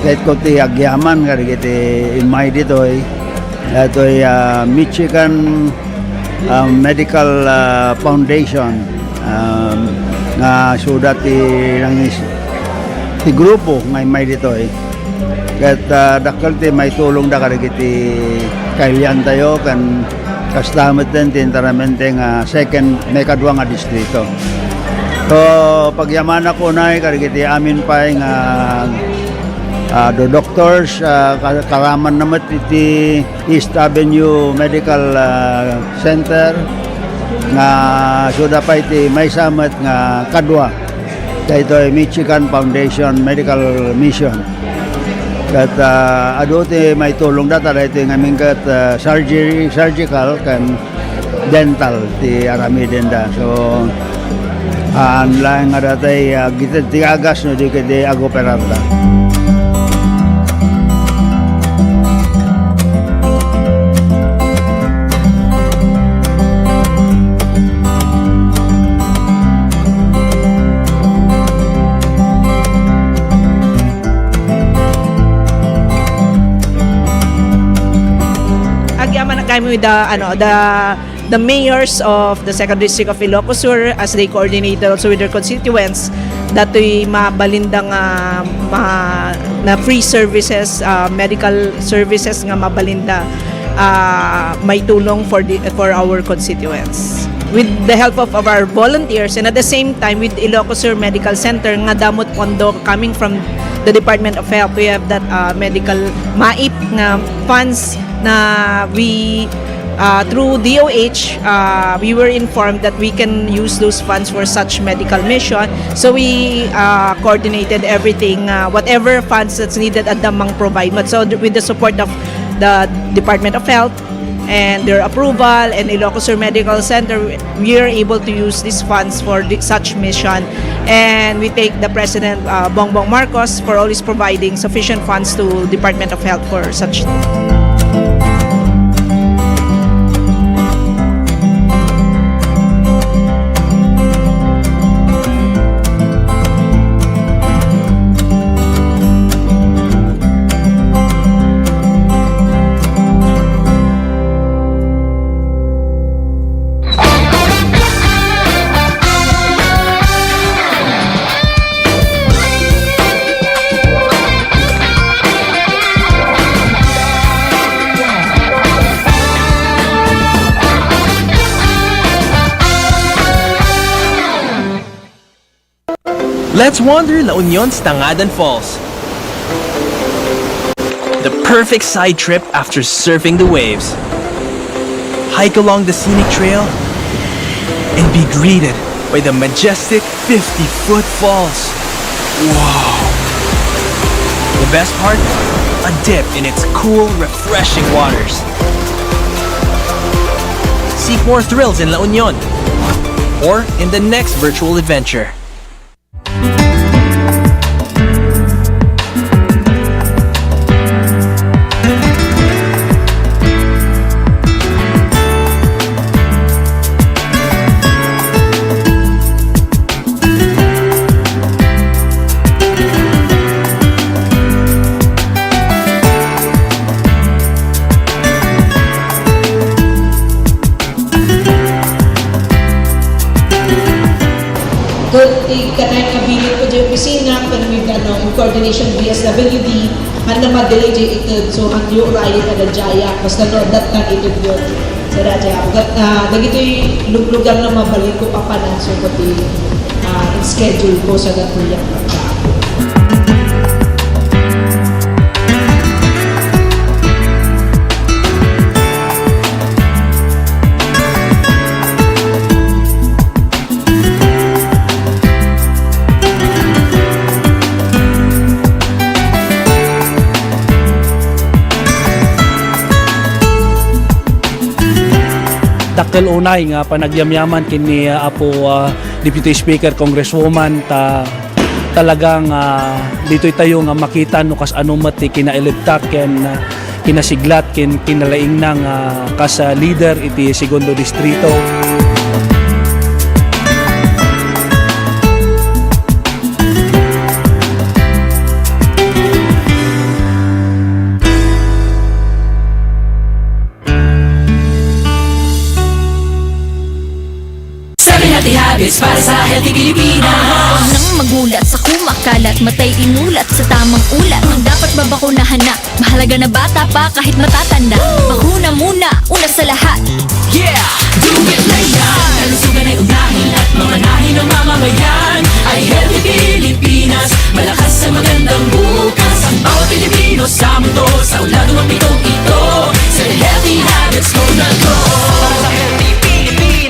kahit ko ti agyaman kiti imay ditoy ito'y Michigan Medical Foundation nga sudat ti grupo nga imay ditoy kat dakal ti may tulong da kiti kailian tayo kan kastamet din ti enteramente nga second may kadwa nga distrito. So pagyaman ako na kiti amin pa nga the doctors karaman naman iti East Avenue Medical Center nga suda pa iti may samet nga kadwa dito ay Michigan Foundation Medical Mission kat ado ti may tulong data dito ng aming kat surgical kan dental ti aramiden da so lang nga datay kita ti agas no di kadi agoperar da. With the mayors of the second district of Ilocos Sur as they coordinated also with their constituents dato'y mabalindang na free services, medical services nga mabalinda may tulong for our constituents. With the help of our volunteers and at the same time with Ilocos Sur Medical Center nga damot pondo coming from the Department of Health, we have that medical MAIP na funds na we through DOH we were informed that we can use those funds for such medical mission, so we coordinated everything, whatever funds that's needed at Damang provide. But so with the support of the Department of Health and their approval and Ilocos Sur Medical Center, we are able to use these funds for such mission, and we thank the President Bongbong Marcos for always providing sufficient funds to Department of Health for such. Let's wander La Union's Tangadan Falls. The perfect side trip after surfing the waves. Hike along the scenic trail and be greeted by the majestic 50-foot falls. Wow! The best part? A dip in its cool, refreshing waters. Seek more thrills in La Union or in the next virtual adventure. Kanay kabilin ko dyan opisina, panamig in coordination BSWD, handa madelay dyan itod, so hangyo raya ka na jaya, basta no, dat ka itod yun. Sa jaya, nagito'y luglugan na mabalik ko papanan, so pati schedule ko sa gatuyak ng tao. Dakkel unay nga panagyamyaman kini apo Deputy Speaker Congresswoman talagang dito'y tayo nga makita no kas anumat kinaelegtak ken kinasiglat ken kinalaing nang kas leader iti segundo distrito. Healthy habits para sa healthy Pilipinas. Nang magulat sa kumakalat, matay inulat sa tamang ulat. Ang dapat babakunahan na, mahalaga na bata pa kahit matatanda. Bakuna muna, una sa lahat. Yeah! Do it na yan! Kalusugan ay unahin at mamanahin ng mamamayan. Ay healthy Pilipinas, malakas sa magandang bukas. Ang bawat Pilipino sa mundo, sa ulado ng pitong ito. Sa healthy habits, go na go! Para sa healthy Pilipinas!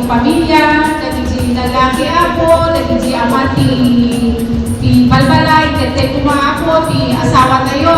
pamilya, naging lalaki ako, naging ama ti balbalay, tete kuma ako, ti asawa tayo.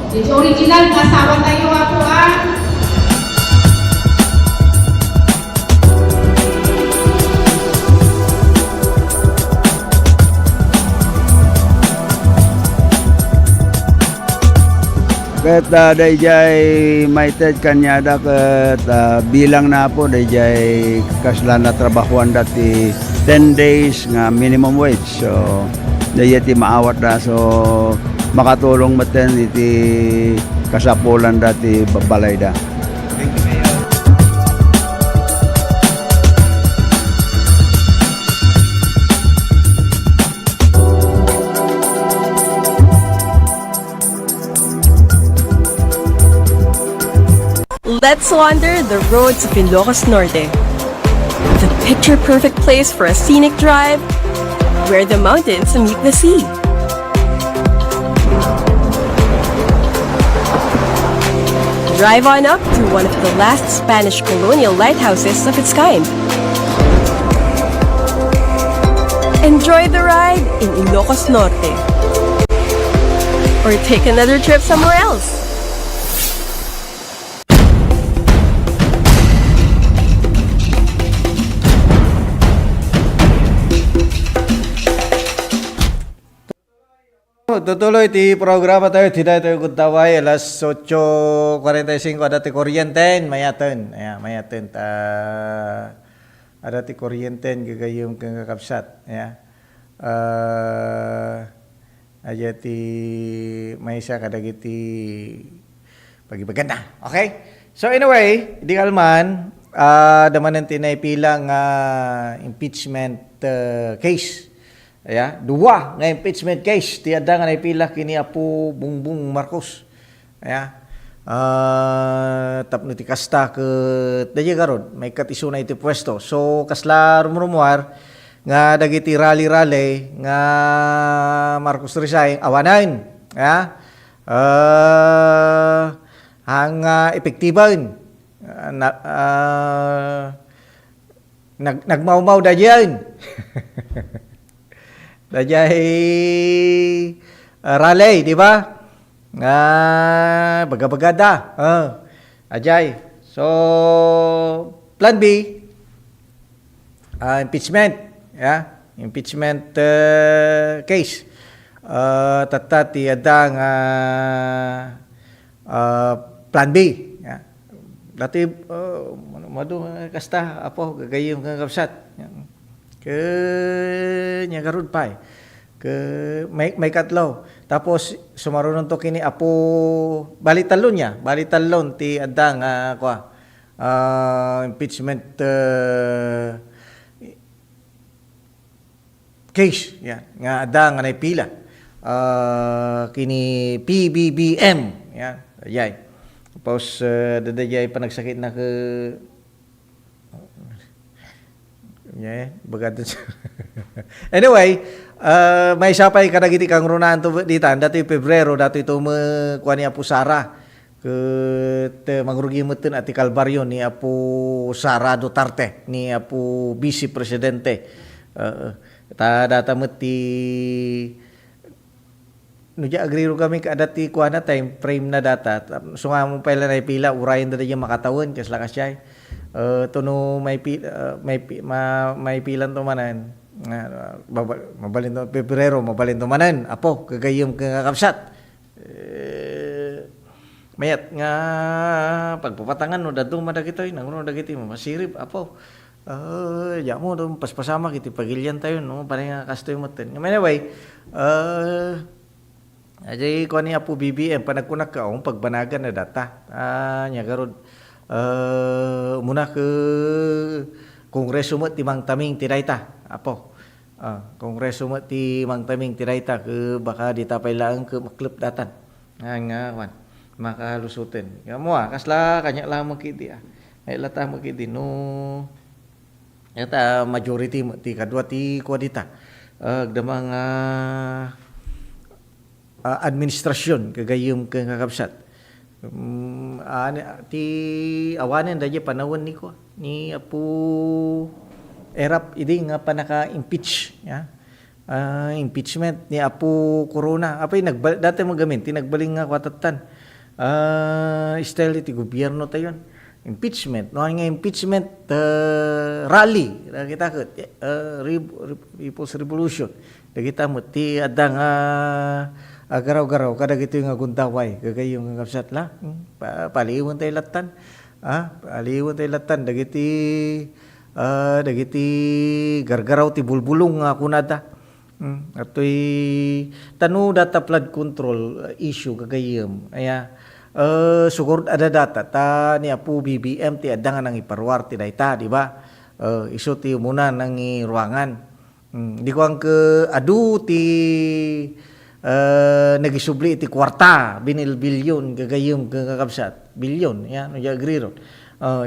Ti original asawa tayo ako Ket dayjay maited kanyada ket bilang na po dayjay kaslan na trabahuan dati 10 days nga minimum wage. So dayjay ti maawat da so makatulong maten iti kasapulan dati balay da. Let's wander the roads of Ilocos Norte. The picture-perfect place for a scenic drive where the mountains meet the sea. Drive on up to one of the last Spanish colonial lighthouses of its kind. Enjoy the ride in Ilocos Norte. Or take another trip somewhere else. Tutuloy ti programa tayo, tidak tayo kuntaway, alas 8:45 ada ti kuryenten, mayaten, mayaten, ada ti kuryenten gagayong kang kakapsat, aja ti may isa kadagiti pagibaganda, okay? So anyway, di kalman, damanan ti naipilang impeachment case. Dua nga impeachment case tiada nga naipila kini Apo Bongbong Marcos. Tapno ti kasta ket dayay karon may katiso na iti pwesto. So kasla rumrumuar nga dagiti rally-rally nga Marcos resign awanan. Ang epektiban nagmaumaw dayan. Dajay rally, di ba? Nga baga-bagada. Ajay. So, plan B, impeachment. Impeachment case. Tatati adang plan B. Dati, madu kasta, apo, gagayong kang kapsat. nya garud pa ke may katlaw. Tapos sumarunon to kini apo balitalon ti adda nga impeachment case yan nga adda nga naipila kini PBBM yan ayay. Tapos dadayay panagsakit na ke bagad anyway, may sapay kadagiti kang runan to ditan dati Pebrero dati ito kuan ni Apo Sara ket mangrugimeten ati Kalbaryo ni Apo Sara Duterte ni Apo Vice Presidente ta data ti nuja agriro kami kadati kuana time frame na data so nga mo pala na pila urayan dati makatawon kas lakas siya tuno may pilan to manan mabalin to Pebrero mabalin to manan apo kagayom kakapsat mayat nga pagpapatangan no dadong madagitoy nanguno dagiti masirip apo ya mo do paspasama kiti pagilyan tayo no pare nga kastoy moten anyway ajay ko ni Apo BBM panagkunak ka pagbanagan na data nya garod muna ke kongreso mo ti Mang Taming Tirayta apo kongreso mo ti Mang Taming Tirayta ke baka ditapay lang ke maklep datan nga wan makalusutin mo kasla kanya lang mo kiti ay lata mo kiti no eta majority mo ti kadua ti kuadita agdamang administrasyon kagayom ke kakabsat ti awanen daje panawon ni Apo erap idi nga panaka-impeach ya impeachment ni Apo Corona apay dati magamin tinagbaling nga kwatatan style ti gobyerno tayon impeachment no nga impeachment rally kita ket People's Revolution dagita mo ti adang agaraw-garaw kada gito nga guntaway kagayong nga kapsat la paliwon tay latan paliwon tay latan dagiti gargaraw ti bulbulong nga kunada atoy tanu data flood control issue kagayom aya sugod ada data ta ni Apo BBM ti adda nga nang iparwar ti dayta di ba isu ti umuna nang ruangan di ko ang ke adu ti nagisubli iti kwarta binil bilyon gagayom kakabsat bilyon ya no agriro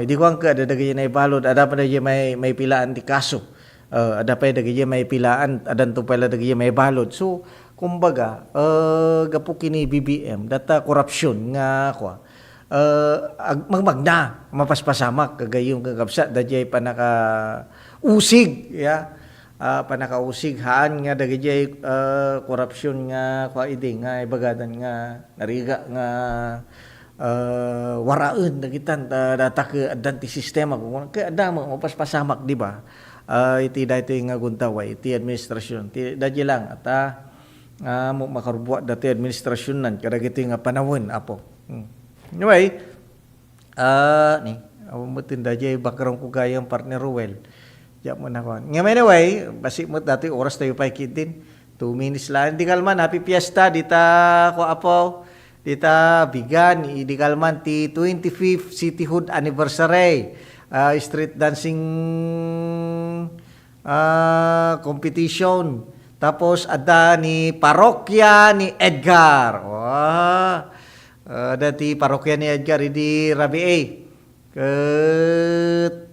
idi ko ang ada dagay na ibalod ada pa dagay may pilaan ti kaso ada pa dagay may pilaan adan to pala dagay may balod so kumbaga gapo kini BBM data korupsyon nga kwa magmagna mapaspasamak kagayom kakabsat dagay panaka usig ya panakausig haan nga dagiti korupsyon nga kwaidi nga ibagadan nga nariga nga waraen dagitan data ke addan ti sistema kung ke adda mo paspasamak di ba iti dati nga guntaway iti administrasyon ti dadya lang at mo makarbuat dati administrasyon nan kadagiti nga panawon apo anyway ni mo tindajay background ko gayang partner Ruel. Ya mo na kon. Nga anyway, basi mo dati oras tayo pa kitin. 2 minutes lang. Di kalman happy fiesta dita ko apo. Dita bigan di kalman ti 25th cityhood anniversary. Street dancing competition. Tapos ada ni parokya ni Edgar. Dati parokya ni Edgar di Rabi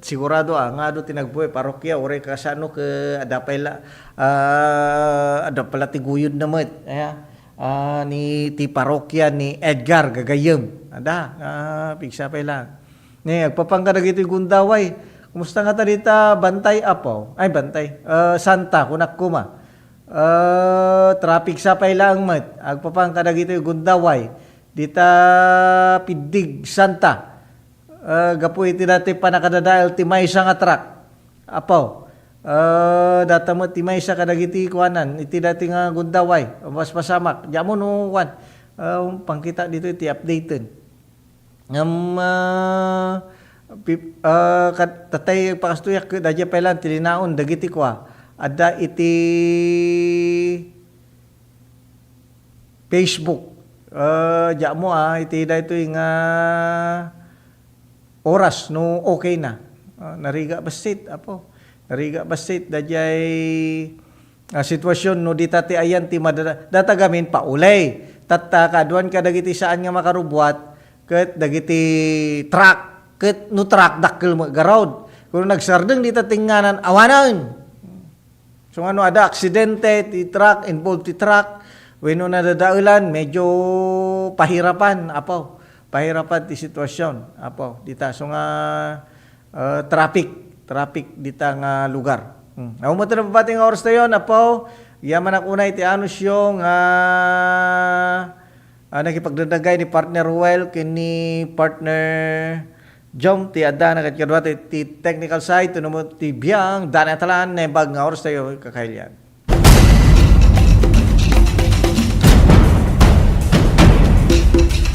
sigurado nga do tinagbuhay parokya ore kasano ke ada pala tiguyod na met ni ti parokya ni Edgar gagayem ada pigsa pa lang ni agpapangka dagiti gundaway kumusta nga ta dita bantay apo ay bantay Santa kunak kuma traffic sa pa lang met agpapangka dagiti gundaway dita Pidig Santa gapu iti dati panakadadael ti maysa nga truck apo data mo ti maysa kadagiti kuanan iti dati nga gundaway mas pasamak jamo no wan pangkita dito iti updated tatay pakastuyak dadya pelan tilinaon dagiti kwa ada iti Facebook. Ja mo iti da ito nga oras no okay na. Nariga basit apo. Nariga basit dajay sitwasyon no di tati ayan ti datagamin paulay. Tatta kaduan ka dagiti saan nga makarubwat ket dagiti truck ket no truck dakkel magarawd. Kung nagsardeng di tatinganan awanan. So ano ada aksidente ti truck involved ti truck wenno nadadaulan medyo pahirapan apo. Pahirapan ti sitwasyon apo dita so nga traffic dita nga lugar. Amo mo na babating oras na yun, apo, yaman ang unay ti anusyo nga nakipagdadagay ni partner Ruel kini partner Jom ti adda na kadwa ti technical side tuno mo ti biyang danatalan na bag nga oras tayo kakailian.